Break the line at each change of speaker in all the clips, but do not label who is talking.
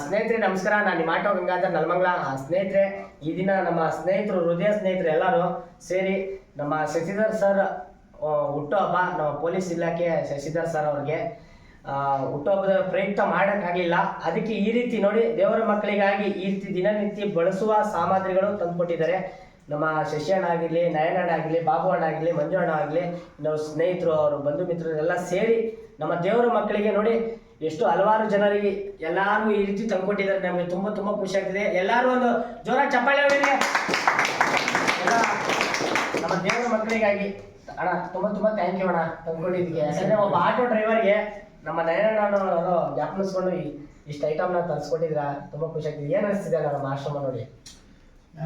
ಸ್ನೇಹಿತರೆ ನಮಸ್ಕಾರ. ನಾನು ನಿಮ್ಮ ಆಟೋ ಗಂಗಾಧರ್ ನಲ್ಮಂಗ್ಲ. ಸ್ನೇಹಿತರೆ, ಈ ದಿನ ನಮ್ಮ ಸ್ನೇಹಿತರು, ಹೃದಯ ಸ್ನೇಹಿತರು ಎಲ್ಲರೂ ಸೇರಿ ನಮ್ಮ ಶಶಿಧರ್ ಸರ್ ಹುಟ್ಟುಹಬ್ಬ, ನಮ್ಮ ಪೊಲೀಸ್ ಇಲಾಖೆ ಶಶಿಧರ್ ಸರ್ ಅವ್ರಿಗೆ ಹುಟ್ಟುಹಬ್ಬದ ಪ್ರಯುಕ್ತ ಮಾಡೋಕ್ಕಾಗಲಿಲ್ಲ. ಅದಕ್ಕೆ ಈ ರೀತಿ ನೋಡಿ, ದೇವರ ಮಕ್ಕಳಿಗಾಗಿ ಈ ರೀತಿ ದಿನನಿತ್ಯ ಬಳಸುವ ಸಾಮಗ್ರಿಗಳು ತಂದುಕೊಟ್ಟಿದ್ದಾರೆ. ನಮ್ಮ ಶಶಿ ಅಣ್ಣ ಆಗಿರಲಿ, ನಯನಣ್ಣ ಆಗಿರಲಿ, ಬಾಬು ಅಣ್ಣ ಆಗಿರಲಿ, ಮಂಜು ಅಣ್ಣ ಆಗಲಿ, ನಾವು ಸ್ನೇಹಿತರು, ಅವರು ಬಂಧು ಮಿತ್ರರೆಲ್ಲ ಸೇರಿ ನಮ್ಮ ದೇವರ ಮಕ್ಕಳಿಗೆ ನೋಡಿ ಎಷ್ಟು ಹಲವಾರು ಜನರಿಗೆ ಎಲ್ಲಾರು ಈ ರೀತಿ ತಂದ್ಕೊಟ್ಟಿದ್ದಾರೆ. ನಮಗೆ ತುಂಬಾ ತುಂಬಾ ಖುಷಿ ಆಗ್ತಿದೆ. ಎಲ್ಲರೂ ಒಂದು ಜೋರ ಚಪ್ಪಾಳೆ ಹೊಡೆಯಿರಿ. ನಮ್ಮ ದೇವರ ಮಕ್ಕಳಿಗಾಗಿ ಅಣ್ಣ ತುಂಬಾ ತುಂಬಾ ಥ್ಯಾಂಕ್ ಯು ಅಣ್ಣ ತಂದ್ಕೊಂಡಿದ್ದಕ್ಕೆ. ಯಾಕಂದ್ರೆ ಒಬ್ಬ ಆಟೋ ಡ್ರೈವರ್ಗೆ ನಮ್ಮ ನಯನಣ್ಣನವರು ಜ್ಞಾಪನಿಸ್ಕೊಂಡು ಇಷ್ಟು ಐಟಮ್ನ ತರಿಸ್ಕೊಟ್ಟಿದ್ರ ತುಂಬಾ ಖುಷಿ ಆಗ್ತಿದೆ. ಏನ್ ಅನಿಸ್ತಿದೆ ಅಣ್ಣ ನಮ್ಮ ಆಶ್ರಮ ನೋಡಿ?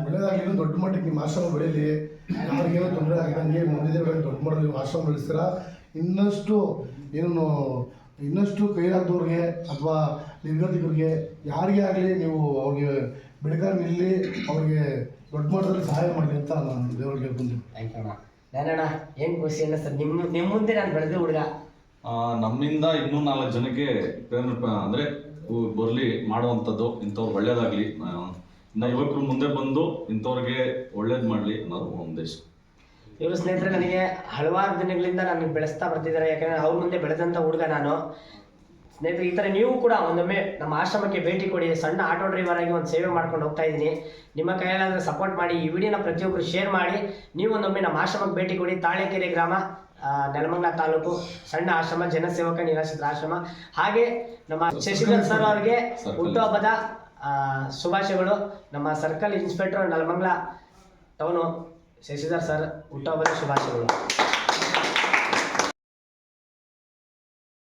ಒಳ್ಳೆದಾಗಲಿ, ದೊಡ್ಡ ಮಟ್ಟಕ್ಕೆ ನಿಮ್ಮ ಆಶ್ರಮ ಬೆಳೀಲಿ. ಯಾರಿಗೇನೋ ತೊಂದರೆ ಆಗಿದಂಗೆ ಮುಂದಿನ ದೊಡ್ಡ ಮಟ್ಟದಲ್ಲಿ ನೀವು ಆಶ್ರಮ ಬೆಳೆಸ್ತೀರ. ಇನ್ನಷ್ಟು ಕೈಲಾಗದವ್ರಿಗೆ ಅಥವಾ ನಿರ್ಗತಿಕರಿಗೆ ಯಾರಿಗೇ ಆಗಲಿ ನೀವು ಅವ್ರಿಗೆ ಬೆಳಕಾಗಿ ನಿಲ್ಲಿ, ಅವ್ರಿಗೆ ದೊಡ್ಡ ಮಟ್ಟದಲ್ಲಿ ಸಹಾಯ ಮಾಡಲಿ ಅಂತ ನಾನು ದೇವರಿಗೆ ಹೇಳ್ಕೊಂಡು.
ಥ್ಯಾಂಕ್ ಯು ಅಣ್ಣ. ನಾನಣ್ಣ ಏನು ಖುಷಿ ಅನ್ನಿಸ್ತದೆ ನಿಮ್ಮ ಮುಂದೆ ನಾನು ಬೆಳೆದ ಹುಡುಗ.
ನಮ್ಮಿಂದ ಇನ್ನೂ 4 ಜನಕ್ಕೆ ಪ್ರೇರಣೆ ಅಂದರೆ ಬರಲಿ ಮಾಡುವಂಥದ್ದು, ಇಂಥವ್ರು ಒಳ್ಳೇದಾಗಲಿ, ಇನ್ನು ಯುವಕರು ಮುಂದೆ ಬಂದು ಇಂಥವ್ರಿಗೆ ಒಳ್ಳೇದು ಮಾಡಲಿ ಅನ್ನೋದು ಉದ್ದೇಶ.
ಇವರು ಸ್ನೇಹಿತರೆ ನನಗೆ ಹಲವಾರು ದಿನಗಳಿಂದ ನನಗೆ ಬೆಳೆಸ್ತಾ ಬರ್ತಿದ್ದಾರೆ. ಯಾಕಂದರೆ ಅವ್ರ ಮುಂದೆ ಬೆಳೆದಂಥ ಹುಡುಗ ನಾನು. ಸ್ನೇಹಿತರೆ, ಈ ಥರ ನೀವು ಕೂಡ ಒಂದೊಮ್ಮೆ ನಮ್ಮ ಆಶ್ರಮಕ್ಕೆ ಭೇಟಿ ಕೊಡಿ. ಸಣ್ಣ ಆಟೋ ಡ್ರೈವರ್ ಆಗಿ ಒಂದು ಸೇವೆ ಮಾಡ್ಕೊಂಡು ಹೋಗ್ತಾ ಇದ್ದೀನಿ. ನಿಮ್ಮ ಕೈಯಲ್ಲಾದರೆ ಸಪೋರ್ಟ್ ಮಾಡಿ, ಈ ವಿಡಿಯೋನ ಪ್ರತಿಯೊಬ್ಬರು ಶೇರ್ ಮಾಡಿ. ನೀವು ಒಂದೊಮ್ಮೆ ನಮ್ಮ ಆಶ್ರಮಕ್ಕೆ ಭೇಟಿ ಕೊಡಿ. ತಾಳೆಕೆರೆ ಗ್ರಾಮ, ನೆಲಮಂಗಲ ತಾಲೂಕು, ಸಣ್ಣ ಆಶ್ರಮ, ಜನಸೇವಕ ನಿರಾಶ್ರಿತರ ಆಶ್ರಮ. ಹಾಗೆ ನಮ್ಮ ಶಶಿಧರ್ ಸರ್ ಅವರಿಗೆ ಹುಟ್ಟುಹಬ್ಬದ ಶುಭಾಶಯಗಳು. ನಮ್ಮ circle inspector Nelamangala town Shashidhar sir ಹುಟ್ಟುಹಬ್ಬದ ಶುಭಾಶಯಗಳು.